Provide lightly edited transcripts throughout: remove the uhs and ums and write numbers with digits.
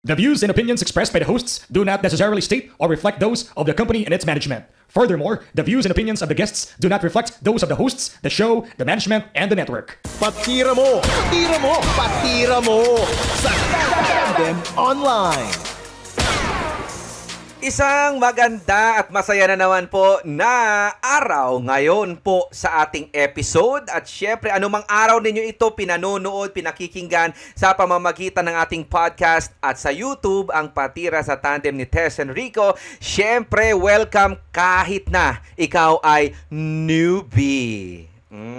The views and opinions expressed by the hosts do not necessarily state or reflect those of the company and its management. Furthermore, the views and opinions of the guests do not reflect those of the hosts, the show, the management, and the network. Patira mo! Patira mo! Patira mo! Sa Tandem Online! Isang maganda at masaya na naman po na araw ngayon po sa ating episode. At syempre, anumang araw ninyo ito pinanonood, pinakikinggan sa pamamagitan ng ating podcast at sa YouTube, ang Patira sa Tandem ni Tess Enrico. Syempre, welcome kahit na ikaw ay newbie.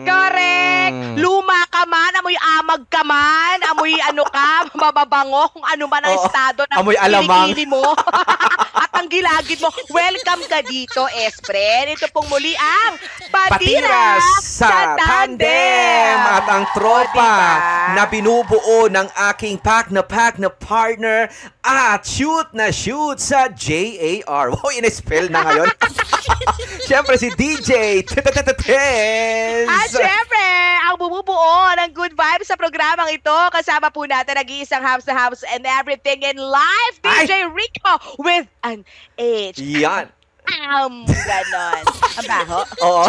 Correct! Luma ka man, amoy amag ka man, amoy ano ka, mababango, kung ano man ang estado ng amoy alamang mo at ang gilagid mo. Welcome ka dito, Espren. Ito pong muli ang Patira sa Tandem. At ang tropa na binubuo ng aking pack na partner at shoot na shoot sa JAR. Wow, in-spell na ngayon. Siyempre si DJ Tess. At syempre, ang bumubuo ng good vibes sa programang ito, kasama po natin nag-iisang house na house and everything in life, DJ Rico with an H. Yan. Ganon. Ang baho. Oo.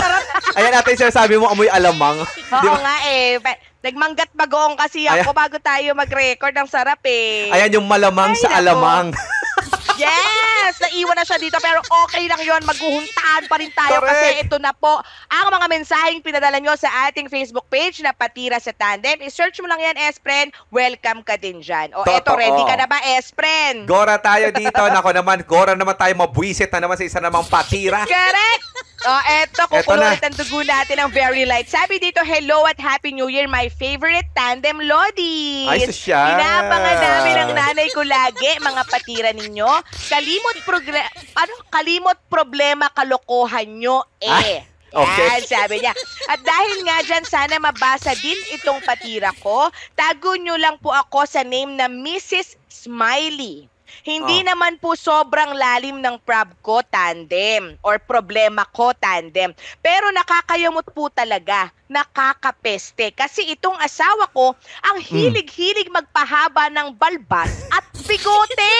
Ayan natin sinasabi mo, amoy alamang. Oo nga eh. Nagmanggat bagoong kasi ako bago tayo mag-record. Ang sarap eh. Ayan yung malamang sa alamang. Yes! Naiwan na siya dito pero okay lang yon. Maghuhuntahan pa rin tayo. Correct. Kasi ito na po ang mga mensaheng pinadala nyo sa ating Facebook page na Patira sa Tandem. I-search mo lang yan, Espren. Welcome ka din dyan. O eto, ready ka na ba, Espren? Gora tayo dito. Nako naman, Gora naman tayo mabwisit na naman sa isa namang patira. Correct! O eto, kukulunit ang dugo natin ng very light. Sabi dito, hello at Happy New Year, my favorite tandem Lodi. Ay, susya. Pinapangan namin ang nanay ko lagi, mga patira ninyo. Kalimot problema kalokohan nyo Ay, okay. Yan, sabi niya. At dahil nga dyan, sana mabasa din itong patira ko. Tago nyo lang po ako sa name na Mrs. Smiley. Hindi naman po sobrang lalim ng prob ko tandem or problema ko tandem. Pero nakakayamot po talaga, nakakapeste. Kasi itong asawa ko, ang hilig-hilig magpahaba ng balbas at bigote.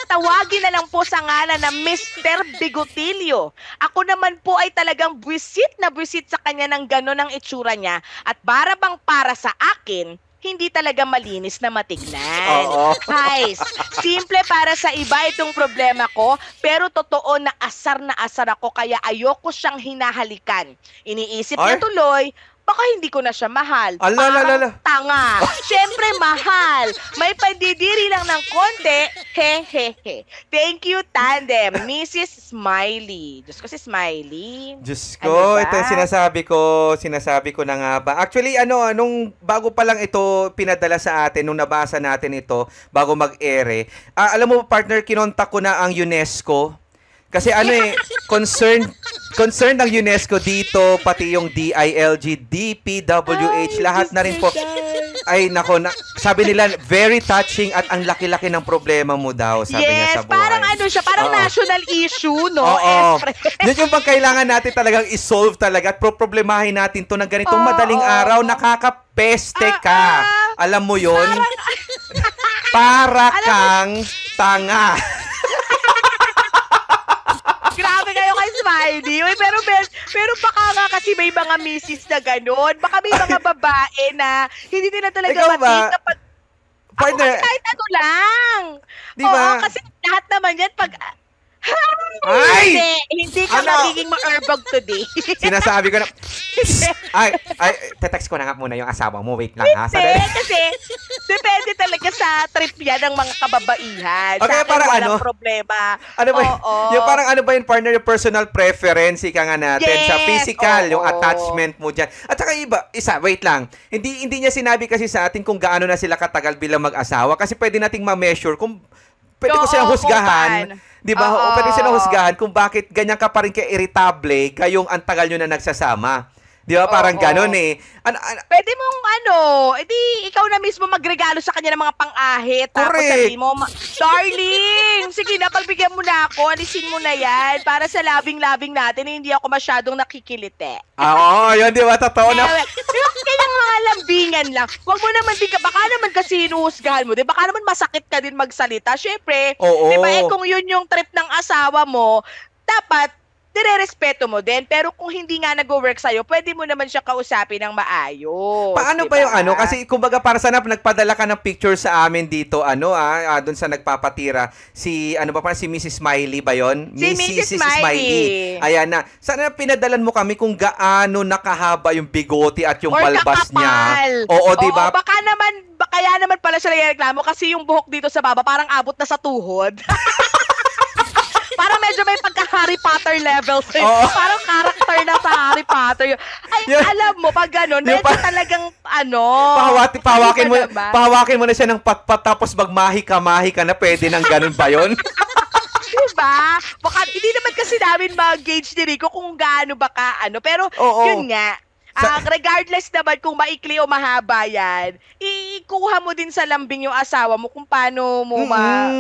Tawagin na lang po sa ngalan na Mr. Bigotilio. Ako naman po ay talagang buwisit na buwisit sa kanya ng gano'n ang itsura niya. At bang para sa akin, hindi talaga malinis na matignan. Guys, simple para sa iba itong problema ko, pero totoo na asar ako kaya ayoko siyang hinahalikan. Iniisip niya tuloy, baka hindi ko na siya mahal. Parang tanga. Siyempre, mahal. May pandidiri lang ng konti. Hehehe. Thank you, Tandem. Mrs. Smiley. Diyos ko si Smiley. Diyos ko, ito yung sinasabi ko na nga ba. Actually, nung bago pa lang ito pinadala sa atin, nung nabasa natin ito, bago mag-ere, alam mo, partner, kinontak ko na ang UNESCO. Kasi concerned ng UNESCO dito, pati yung DILG, DPWH, lahat na rin po. Ay, nako, sabi nila, very touching at ang laki-laki ng problema mo daw, sabi niya sa buhay. Parang parang national issue, no? Yun yung bang kailangan natin talagang isolve talaga at problemahin natin to ng ganitong madaling araw, nakakapeste ka. Alam mo yun? Para kang tanga. Grabe kayo kay Smiley. Uy, pero baka nga kasi may mga misis na gano'n. Baka may mga babae na hindi nila talaga matik kapag... Partner, ako kasi kahit ano lang. Diba? Oo, kasi lahat naman yan pag... Hindi ka magiging ma-erbog today. Sinasabi ko na... Tetext ko na nga muna yung asawa mo. Wait lang ha. Kasi depende talaga sa trip yan ng mga kababaihan. Okay, sa akin, parang walang problema. Yung parang yung partner, yung personal preference, ika nga natin. Sa physical, yung attachment mo dyan. At saka wait lang. Hindi niya sinabi kasi sa atin kung gaano na sila katagal bilang mag-asawa. Kasi pwede nating ma-measure kung pwede ko silang husgahan. Di ba? O pwede silang husgahan kung bakit ganyan ka pa rin ka-irritable kayong ang tagal nyo na nagsasama. Di ba? Parang ganun eh. Pwede mong edi ikaw na mismo magregalo sa kanya ng mga pang-ahit. Tapos sabihin mo, darling, sige na, pagbigyan mo na ako, alisin mo na yan. Para sa labing-labing natin, hindi ako masyadong nakikilite. Oo, yun, di ba? Totoo na. Kailang mga lambingan lang. Huwag mo naman, baka naman kasi inuhusgahan mo. Baka naman masakit ka din magsalita. Syempre, Oo. diba, kung yun yung trip ng asawa mo, dapat, nire-respeto mo din. Pero kung hindi nga nag-work sa'yo, pwede mo naman siya kausapin ng maayos. Paano diba? ba yung ano? Kasi kumbaga para sana nagpadala ka ng picture sa amin dito, doon sa nagpapatira, si Mrs. Smiley ba yon? Si Mrs. Smiley. Ayan na. Sana pinadalan mo kami kung gaano nakahaba yung bigote at yung Or balbas kakapal. niya. Oo, di ba? Kaya naman pala siya nagreklamo kasi yung buhok dito sa baba parang abot na sa tuhod. Parang medyo may pagka-Harry Potter level. Oo. Parang character na sa Harry Potter. Ay, alam mo, pag gano'n, medyo talagang, pahawakin mo na siya ng patpat tapos magmahi ka na pwede nang ganun ba yun? Diba? Baka, hindi naman kasi namin mag-gauge ni Rico kung gaano ba ka, pero yun nga, regardless naman kung maikli o mahaba yan, ikuha mo din sa lambing yung asawa mo kung paano mo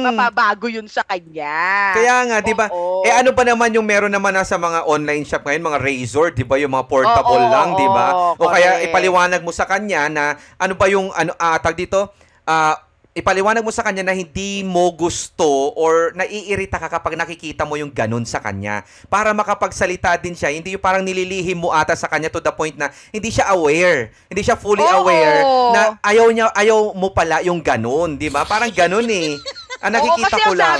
mapabago yun sa kanya. Kaya nga, di ba? Ano ba naman yung meron naman na sa mga online shop ngayon, mga razor, di ba? Yung mga portable lang, di ba? O kaya ipaliwanag mo sa kanya na ano ba yung, ipaliwanag mo sa kanya na hindi mo gusto or naiirita ka kapag nakikita mo yung ganun sa kanya. Para makapagsalita din siya, hindi yung parang nililihim mo ata sa kanya to the point na hindi siya aware. Hindi siya fully aware na ayaw mo pala yung ganun, di ba? Parang ganun eh. Nakikita ko lang.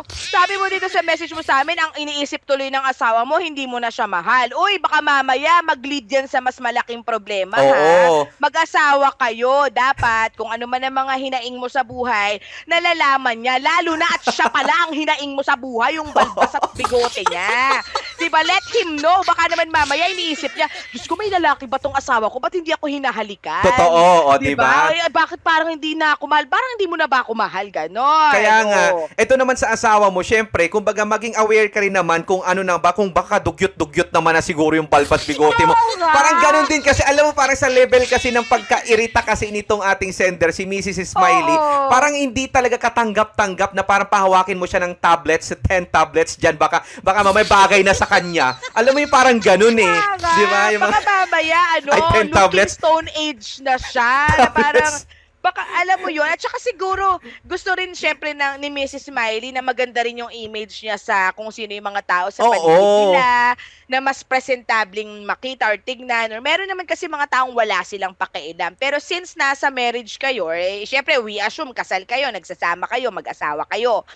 Sabi mo dito sa message mo sa amin, ang iniisip tuloy ng asawa mo, hindi mo na siya mahal. Uy, baka mamaya mag-lead yan sa mas malaking problema, ha? Mag-asawa kayo. Dapat, kung ano man ang mga hinaing mo sa buhay, nalalaman niya. Lalo na at siya pala ang hinaing mo sa buhay, yung balbas at bigote niya. Diba? Let him know. Baka naman mamaya iniisip niya, Diyos ko, may lalaki ba tong asawa ko? Ba't hindi ako hinahalikan? Totoo, diba? Bakit parang hindi na ako mahal? Parang hindi mo na ba ako mahal? Ganon. Kaya nga, ito naman sa asawa mo, syempre, kumbaga maging aware ka rin naman kung ano na ba, kung baka dugyot-dugyot naman na siguro yung balbas bigote mo. Parang ganun din kasi, alam mo, parang sa level kasi ng pagkairita kasi nitong ating sender, si Mrs. Smiley, parang hindi talaga katanggap-tanggap na parang pahawakin mo siya ng tablets, 10 tablets dyan, baka mamay bagay na sa kanya. Alam mo yung parang ganun eh. Di ba? Baka mamaya, looking Stone Age na siya. Na parang, baka alam mo yun. At saka siguro, gusto rin syempre ni Mrs. Smiley na maganda rin yung image niya sa kung sino yung mga tao sa paligid nila, na mas presentableng makita or tignan. Or meron naman kasi mga taong wala silang pakialam. Pero since nasa marriage kayo, syempre we assume kasal kayo, nagsasama kayo, mag-asawa kayo.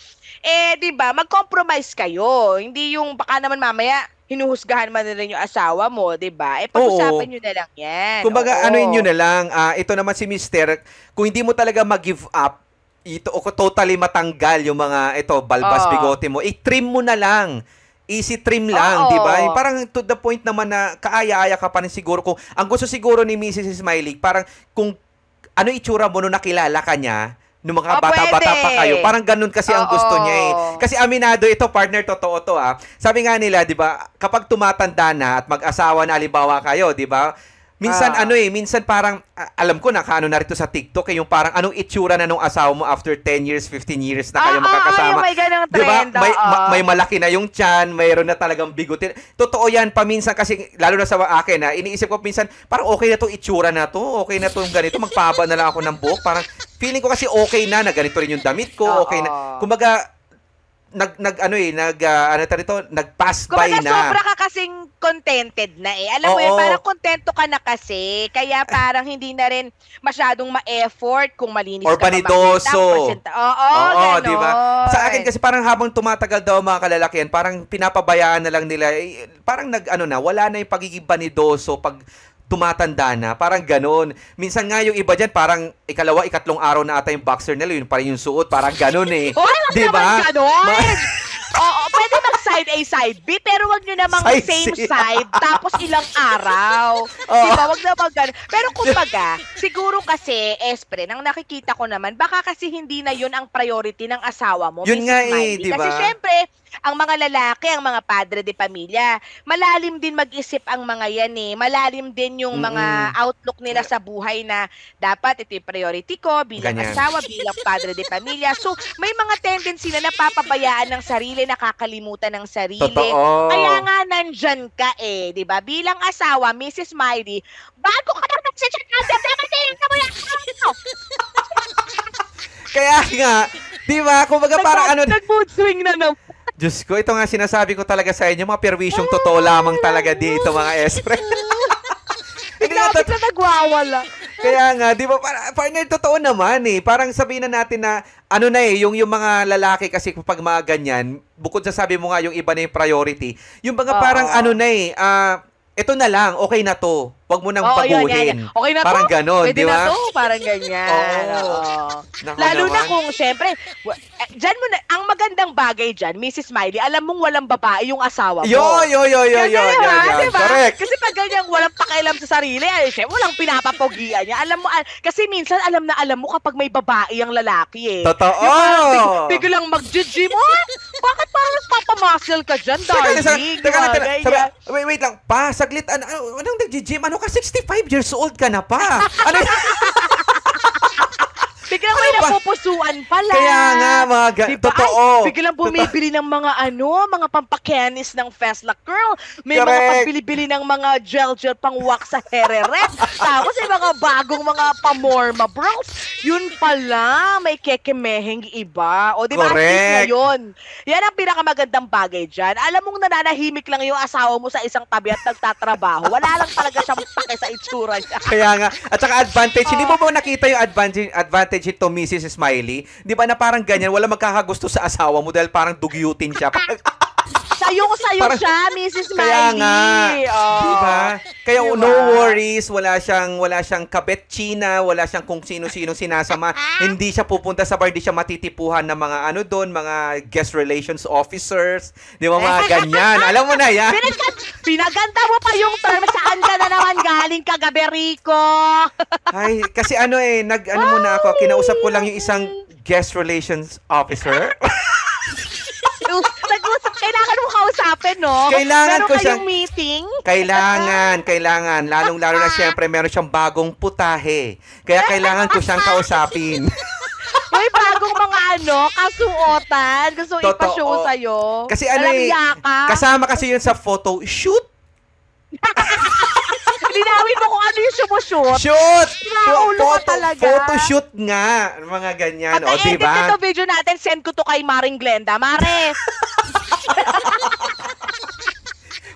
Di ba, mag-compromise kayo. Hindi yung baka naman mamaya, hinuhusgahan man na rin yung asawa mo, di ba? Pag-usapan nyo na lang yan. Kumbaga, nyo na lang. Ito naman si Mister, kung hindi mo talaga mag-give up, totally matanggal yung mga, balbas bigote mo, i-trim mo na lang. Easy trim lang, di ba? Parang to the point naman na kaaya-aya ka pa rin siguro. Kung, ang gusto siguro ni Mrs. Smiley, parang kung ano itsura mo nung nakilala ka niya, nung mga bata-bata pa kayo. Parang ganun kasi ang gusto niya eh. Kasi aminado ito, partner, totoo to Sabi nga nila, di ba, kapag tumatanda na at mag-asawa na halimbawa kayo, di ba, minsan minsan parang, alam ko nakaano na rito sa TikTok, yung parang anong itsura na nung asawa mo after 10 years, 15 years na kayo magkakasama. May ganang di ba? trend. May malaki na yung tiyan, mayroon na talagang bigote. Totoo yan, paminsan kasi, lalo na sa akin, iniisip ko minsan, parang okay na to itsura na to, okay na to ganito, magpahaba na lang ako ng buhok, parang, feeling ko kasi okay na ganito rin yung damit ko, okay na. Kumbaga, nag-pass by na. Kumbaga, sobra ka kasing contented na eh. Alam mo yun, parang kontento ka na kasi. Kaya parang hindi na rin masyadong ma-effort kung malinis or ka banidoso. Oo, diba? Sa akin kasi parang habang tumatagal daw mga kalalakihan, parang pinapabayaan na lang nila. Parang wala na yung pagiging banidoso pag tumatanda na. Parang ganun. Minsan nga yung iba dyan, parang ikalawa, ikatlong araw na ata yung boxer nila, yun pa rin yung suot. Parang ganun eh. Diba? Pwede mag side A, side B, pero wag nyo namang same side, tapos ilang araw. Diba? Wag naman ganun. Pero kumbaga, siguro kasi, Espre, nang nakikita ko naman, baka kasi hindi na yun ang priority ng asawa mo, yun Mrs. nga Smiley. diba? Kasi syempre, ang mga lalaki, ang mga padre de pamilya, malalim din mag-isip ang mga yan eh. Malalim din yung mga outlook nila sa buhay na dapat ito yung priority ko bilang asawa, bilang padre de pamilya. So, may mga tendency na napapabayaan ng sarili, nakakalimutan ng sarili. Totoo. Kaya nga nandyan ka eh, di ba? Bilang asawa, Mrs. Smiley, bago ka na nagsisya ka, mo yan. Kaya nga, di ba? Kumbaga parang Nag-mood swing na naman. Diyos ko, ito nga sinasabi ko talaga sa inyo, mga perwisyong totoo lamang talaga dito, mga espre. Bakit na nagwawala? Kaya nga, di ba, partner, totoo naman eh. Parang sabihin na natin na, ano na eh, yung mga lalaki kasi kapag mga ganyan, bukod sa sabi mo nga yung iba na yung priority, yung mga parang ano na eh, ito na lang, okay na to. Huwag mo nang baguhin. Yan. Okay na parang to. ganon, Pwede di ba? na to. Parang ganyan. Lalo na kung, syempre, dyan mo na, ang magandang bagay dyan, Mrs. Smiley, alam mong walang babae yung asawa mo. Yo. Diba? Correct. Kasi pag ganyan, walang pakialam sa sarili, syempre, walang pinapapogian niya. Alam mo, kasi minsan, alam mo kapag may babae ang lalaki eh. Totoo. Yung biglang mag-gym mo. Bakit parang nagpapamuscle ka dyan, darling? Wait lang. Pa, saglit. Anong nag-gym? Ano ka? 65 years old ka na pa. Ano? Biglang may napupusuan pala. Kaya nga, diba? totoo. Biglang bumibili ng mga pampakenis ng Festla Curl. May mga pagbili-bili ng mga gel pang wax sa hereret. Tapos may mga bagong mga pamorma bros. Yun pala, may kekemeheng iba. O di ba? Correct. Yun. Yan ang pinakamagandang bagay dyan. Alam mong nananahimik lang yung asawa mo sa isang tabi at nagtatrabaho. Wala lang talaga siyang pake sa itsura niya. Kaya nga. At saka advantage. Hindi mo ba nakita yung advantage ito, Mrs. Smiley? Di ba na parang ganyan, wala magkakagusto sa asawa mo dahil parang dugyutin siya. Sayo siya, Mrs. Smiley. Kaya nga. Diba? Kaya no worries, wala siyang kabet China, wala siyang kung sino-sino sinasama. Hindi siya pupunta sa bar, hindi siya matitipuhan ng mga mga guest relations officers. Di ba, mga ganyan. Alam mo na yan. Pinaganda mo pa yung term, saan ka na naman galing kagabi, Rico? Ay, kasi muna ako, kinausap ko lang yung isang guest relations officer. Kailangan mo kausapin, no? Kailangan meron ko siyang meeting? Kailangan. Lalong-lalo na siyempre, meron siyang bagong putahe. Kaya kailangan ko siyang kausapin. May bagong mga kasuotan. Gusto ipashow sa'yo. Kasi kasama kasi yun sa photo shoot. Linawin mo kung ano yung sumushoot. Shoot! Naulo ka talaga. Photoshoot nga. Mga ganyan. At diba? edit ito video natin, send ko to kay Maring Glenda. Mare!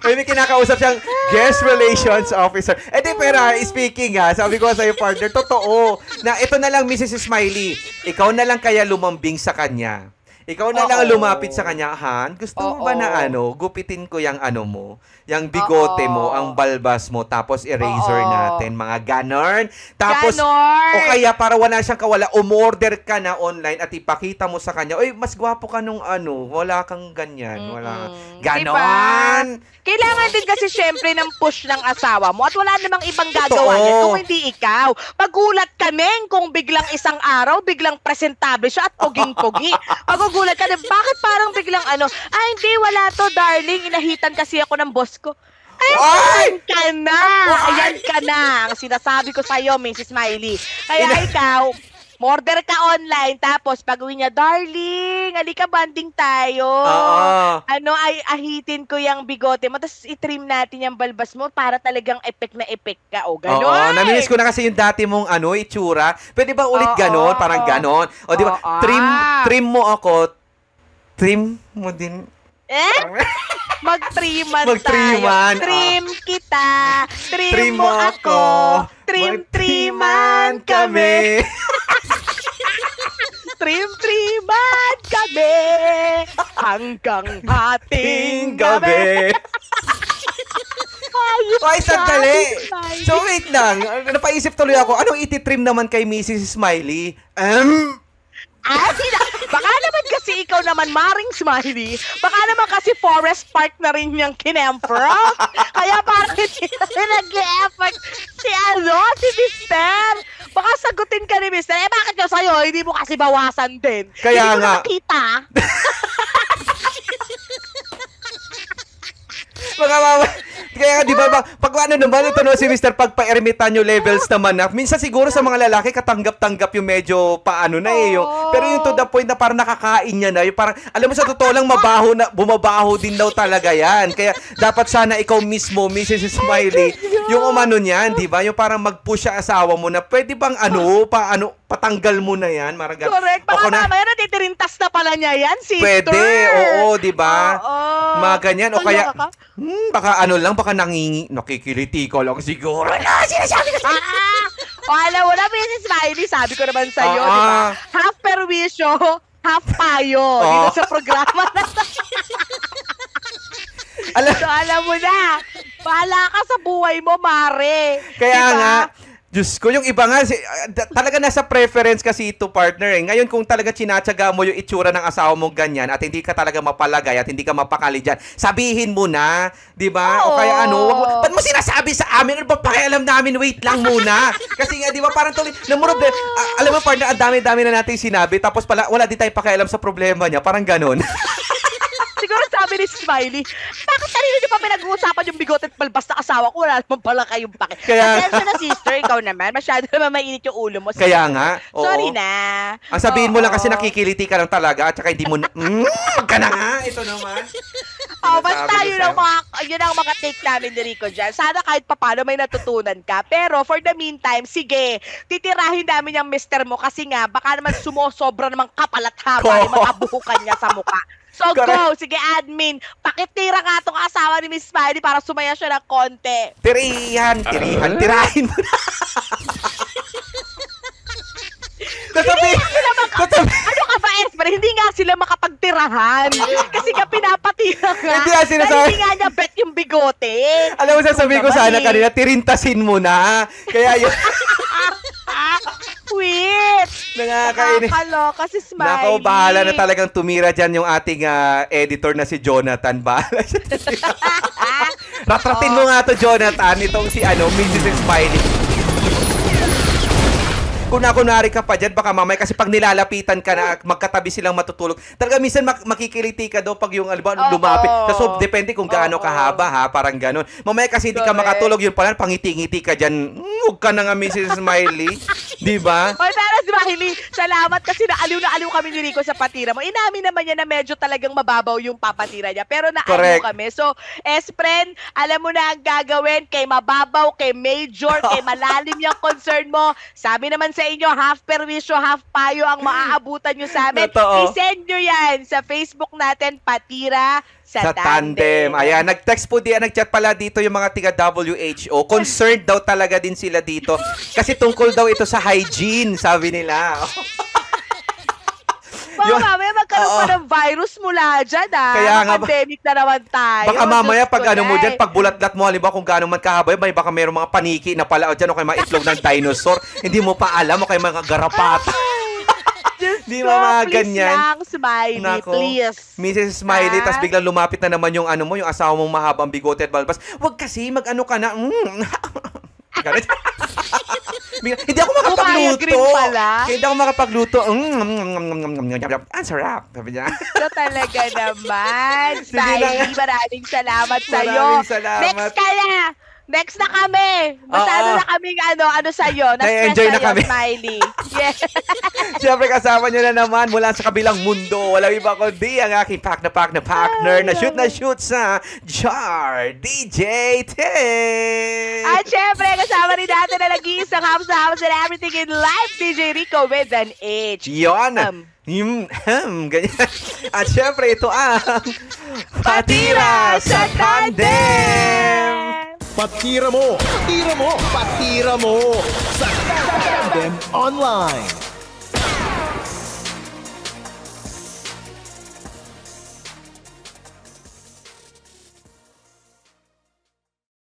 May kinakausap siyang guest relations officer. Pero speaking sabi ko sa'yo, partner, totoo. Na ito na lang, Mrs. Smiley. Ikaw na lang kaya lumambing sa kanya. Ikaw na lang lumapit sa kanya, Han. Gusto mo ba na gupitin ko yung mo, yung bigote mo, ang balbas mo, tapos eraser natin, mga ganon. Tapos, o kaya para wala siyang kawala, umorder ka na online at ipakita mo sa kanya, oy, mas gwapo ka nung wala kang ganyan, wala. Ganon. Diba? Kailangan din kasi syempre ng push ng asawa mo at wala namang ibang gagawa niya kung hindi ikaw. Pagulat ka, Neng, kung biglang isang araw, biglang presentable siya at poging-pogi. Pagugulat ka din, bakit parang biglang hindi, wala to, darling, inahitan kasi ako ng boss ko. Ayan ka na. Ang sinasabi ko sa'yo, Mrs. Smiley. Kaya ikaw, order ka online, tapos pag-uwi niya, darling, halika banding tayo. Ahitin ko yung bigote mo, tapos i-trim natin yung balbas mo para talagang effect na effect ka. O, gano'n. Naminis ko na kasi yung dati mong itsura. Pwede ba ulit gano'n? Parang gano'n. O, di ba? Trim mo ako. Trim mo din. Mag-triman tayo. Trim kita. Trim mo ako. Trim-triman kami. Trim-triman kami. Hanggang hating gabi. Ay, sandali. So, wait lang. Napaisip tuloy ako. Anong ititrim naman kay Mrs. Smiley? Baka naman kasi ikaw naman, Maring Smiley, baka naman kasi forest park na rin yung kinempro. Kaya parang hindi nag-e-effort si Mister. Baka sagutin ka ni Mister, bakit yung sa'yo, hindi mo kasi bawasan din. Kaya hindi nga. Nakita. Kaya di ba, pag ano naman, ito no, si Mr. Pagpa-ermitanyo levels naman na, minsan siguro sa mga lalaki, katanggap-tanggap yung medyo paano na eh. Pero yung to the point na parang nakakain niya na, yung parang, alam mo sa totoo lang, bumabaho din daw talaga yan. Kaya dapat sana ikaw mismo, Mrs. Smiley, yung umano niyan, di ba? Yung parang mag-push sa asawa mo na, pwede bang patanggal mo na yan? Correct. Baka mamaya natitirintas na pala niya yan, sister. Pwede, oo, di ba? Mga ganyan. O kaya, baka baka nakikiliti ko lang siguro. Sinasabi ko alam mo na, Mrs. Smiley, sabi ko naman sa'yo, di ba? Half perwisyo, half payo. Dito sa programa na. So, alam mo na, bahala ka sa buhay mo, Mare. Kaya diba? nga, Diyos ko, yung iba nga, talaga nasa preference kasi ito, partner. Eh. Ngayon, kung talaga sinatsaga mo yung itsura ng asawa mo ganyan at hindi ka talaga mapalagay at hindi ka mapakali dyan, sabihin mo na, di ba? O kaya ba't mo sinasabi sa amin? Ano ba pakialam namin? Wait lang muna. Kasi nga, di ba, parang tuloy, alam mo, partner, ang dami-dami na natin sinabi, tapos pala, wala di tayo pakialam sa problema niya. Parang ganun. Siguro sabi ni Smiley, bakit kanina niyo pa pinag-uusapan yung bigot at balbas na asawa ko? Wala naman pala kayong pake. Atensya na, sister, ikaw naman. Masyado naman mainit yung ulo mo. Kaya nga. Oo. Sorry na. Ang sabihin mo lang kasi nakikiliti ka lang talaga at saka hindi mo na, ka na nga. Ito naman. Basta yun ang mga take namin ni Rico dyan. Sana kahit papano may natutunan ka. Pero for the meantime, sige, titirahin namin yung mister mo kasi nga, baka naman sumosobra namang kapal at haba yung mga buhukan niya sa mukha. So go, sige admin, pakitira ka itong asawa ni Miss Smiley para sumaya siya ng konti. Tirahin mo na. Ano ka ba, Esper? Hindi nga sila makapagtirahan. Kasi nga pinapatira nga. Hindi nga niya bet yung bigote. Alam mo, sasabihin ko sana kanina, tirintasin mo na. Kaya yun. Wait! Nakakaloka si Smiley. Nako, bahala na talagang tumira dyan yung ating editor na si Jonathan. Bahala siya. Ratratin mo nga to, Jonathan, itong si Mrs. Smiley. Kung nakunwari ka pa dyan, baka mamaya kasi pag nilalapitan ka na magkatabi silang matutulog, talaga minsan makikiliti ka daw pag yung lumapit. So, depende kung gaano kahaba, ha? Parang ganun. Mamaya kasi hindi ka makatulog, yun pala, pangiti-ngiti ka dyan. Huwag ka na nga, Mrs. Smiley. Diba? Oy, pero Smiley, salamat kasi naaliw kami ni Rico sa patira mo. Inamin naman niya na medyo talagang mababaw yung papatira niya. Pero naaliw kami. So, friend, alam mo na ang gagawin kay mababaw, kay major, kay malalim yung concern mo. Sabi naman sa inyo, half perwisyo, half payo ang maaabutan nyo sa amin. I-send nyo yan sa Facebook natin, Patira sa Tandem. Ayan, nag-text po nag-chat pala dito yung mga tiga-WHO. Concerned daw talaga din sila dito. Kasi tungkol daw ito sa hygiene, sabi nila. Baka mamaya magkaroon pa ng virus mula dyan, Kaya nga, pandemic na naman tayo. Baka mamaya pag mo dyan, pag bulat-lat mo, halimbawa kung gaano man kahaba, baka mayroong mga paniki na pala dyan o kaya mga itlog ng dinosaur. Hindi mo pa alam o kaya mga garapata. Di ba mga ganyan? Please lang, Smiley, please. Mrs. Smiley, tas biglang lumapit na naman yung yung asawa mong mahabang bigote at balbas. Wag kasi, mag-ano ka na. Hindi ako makapagluto. Hindi ako makapagluto. Ang sarap. Sabi niya. So talaga naman. Smiley, maraming salamat sa'yo. Maraming salamat. Next ka na. Next na kami. Masyado na kaming ano sa'yo. Na-enjoy na kami. Smiley. Yeah. Siyempre kasama nyo na naman mula sa kabilang mundo. Walang iba kundi ang aking pack na partner na shoot sa Jar DJ Tim. At siyempre kasama rin natin na nag-iisang house and everything in life, DJ Rico with an H. Yon. Ganyan. At syempre ito ang Patira sa Tandem. Patira mo sa Tandem Online.